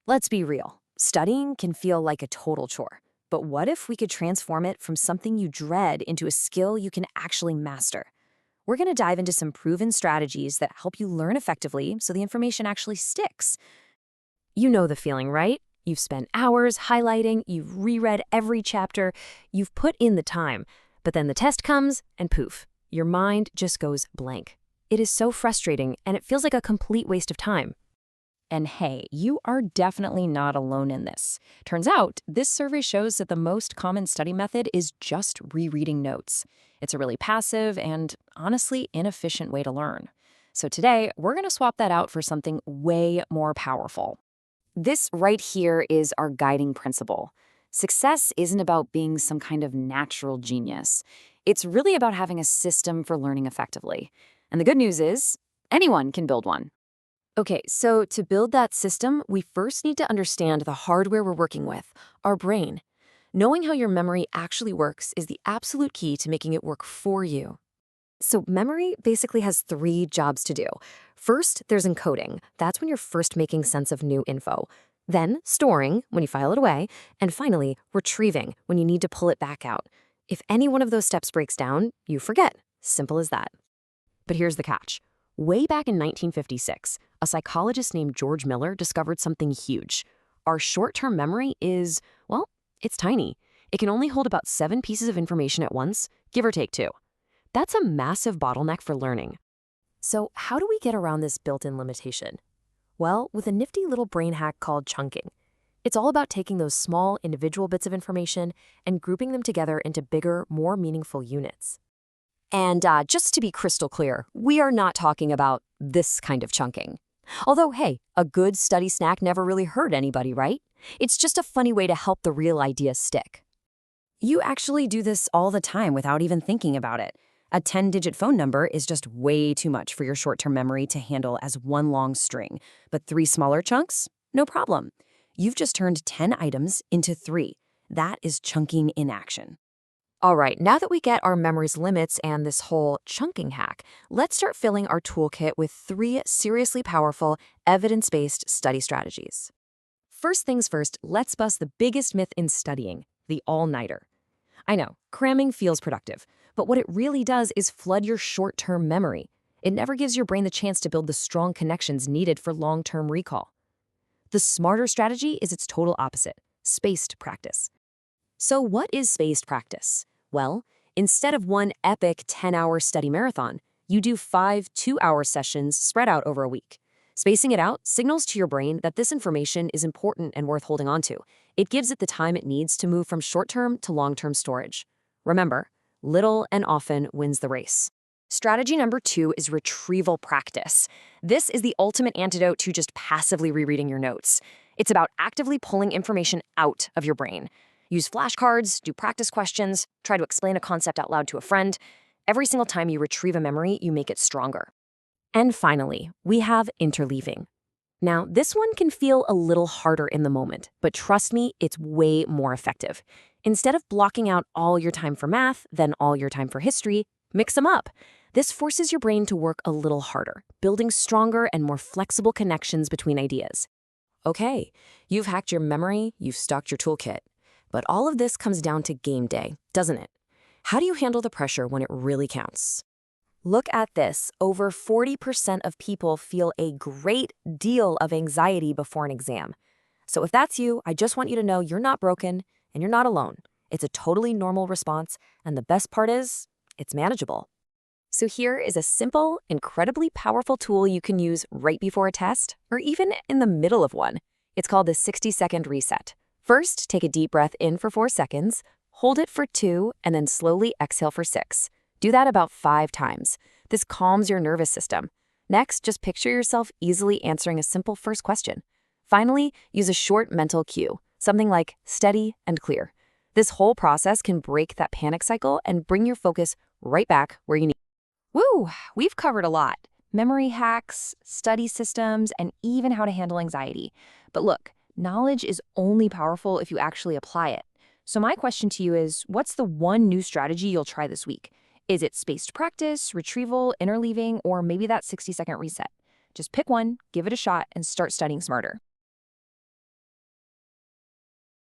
Let's be real. Studying can feel like a total chore. But what if we could transform it from something you dread into a skill you can actually master? We're going to dive into some proven strategies that help you learn effectively so the information actually sticks. You know the feeling, right? You've spent hours highlighting, you've reread every chapter, you've put in the time, but then the test comes and poof, your mind just goes blank. It is so frustrating and it feels like a complete waste of time. And hey, you are definitely not alone in this. Turns out, this survey shows that the most common study method is just rereading notes. It's a really passive and, honestly, inefficient way to learn. So today, we're going to swap that out for something way more powerful. This right here is our guiding principle. Success isn't about being some kind of natural genius. It's really about having a system for learning effectively. And the good news is, anyone can build one. Okay, so to build that system, we first need to understand the hardware we're working with, our brain. Knowing how your memory actually works is the absolute key to making it work for you. So memory basically has three jobs to do. First, there's encoding. That's when you're first making sense of new info. Then storing, when you file it away. And finally, retrieving, when you need to pull it back out. If any one of those steps breaks down, you forget. Simple as that. But here's the catch. Way back in 1956, a psychologist named George Miller discovered something huge. Our short-term memory is, well, it's tiny. It can only hold about 7 pieces of information at once, give or take 2. That's a massive bottleneck for learning. So how do we get around this built-in limitation? Well, with a nifty little brain hack called chunking. It's all about taking those small individual bits of information and grouping them together into bigger, more meaningful units. And just to be crystal clear, we are not talking about this kind of chunking. Although, hey, a good study snack never really hurt anybody, right? It's just a funny way to help the real idea stick. You actually do this all the time without even thinking about it. A 10-digit phone number is just way too much for your short-term memory to handle as one long string. But 3 smaller chunks? No problem. You've just turned 10 items into 3. That is chunking in action. All right, now that we get our memory's limits and this whole chunking hack, let's start filling our toolkit with 3 seriously powerful, evidence-based study strategies. First things first, let's bust the biggest myth in studying, the all-nighter. I know, cramming feels productive, but what it really does is flood your short-term memory. It never gives your brain the chance to build the strong connections needed for long-term recall. The smarter strategy is its total opposite, spaced practice. So what is spaced practice? Well, instead of one epic 10-hour study marathon, you do 5 2-hour sessions spread out over a week. Spacing it out signals to your brain that this information is important and worth holding on to. It gives it the time it needs to move from short-term to long-term storage. Remember, little and often wins the race. Strategy number 2 is retrieval practice. This is the ultimate antidote to just passively rereading your notes. It's about actively pulling information out of your brain. Use flashcards, do practice questions, try to explain a concept out loud to a friend. Every single time you retrieve a memory, you make it stronger. And finally, we have interleaving. Now, this one can feel a little harder in the moment, but trust me, it's way more effective. Instead of blocking out all your time for math, then all your time for history, mix them up. This forces your brain to work a little harder, building stronger and more flexible connections between ideas. Okay, you've hacked your memory, you've stocked your toolkit. But all of this comes down to game day, doesn't it? How do you handle the pressure when it really counts? Look at this. Over 40% of people feel a great deal of anxiety before an exam. So if that's you, I just want you to know you're not broken and you're not alone. It's a totally normal response, and the best part is, it's manageable. So here is a simple, incredibly powerful tool you can use right before a test, or even in the middle of one. It's called the 60-second reset. First, take a deep breath in for 4 seconds, hold it for 2, and then slowly exhale for 6. Do that about 5 times. This calms your nervous system. Next, just picture yourself easily answering a simple first question. Finally, use a short mental cue, something like steady and clear. This whole process can break that panic cycle and bring your focus right back where you need. Woo! We've covered a lot. Memory hacks, study systems, and even how to handle anxiety. But look, knowledge is only powerful if you actually apply it. So my question to you is, what's the one new strategy you'll try this week? Is it spaced practice, retrieval, interleaving, or maybe that 60-second reset? Just pick one, give it a shot, and start studying smarter.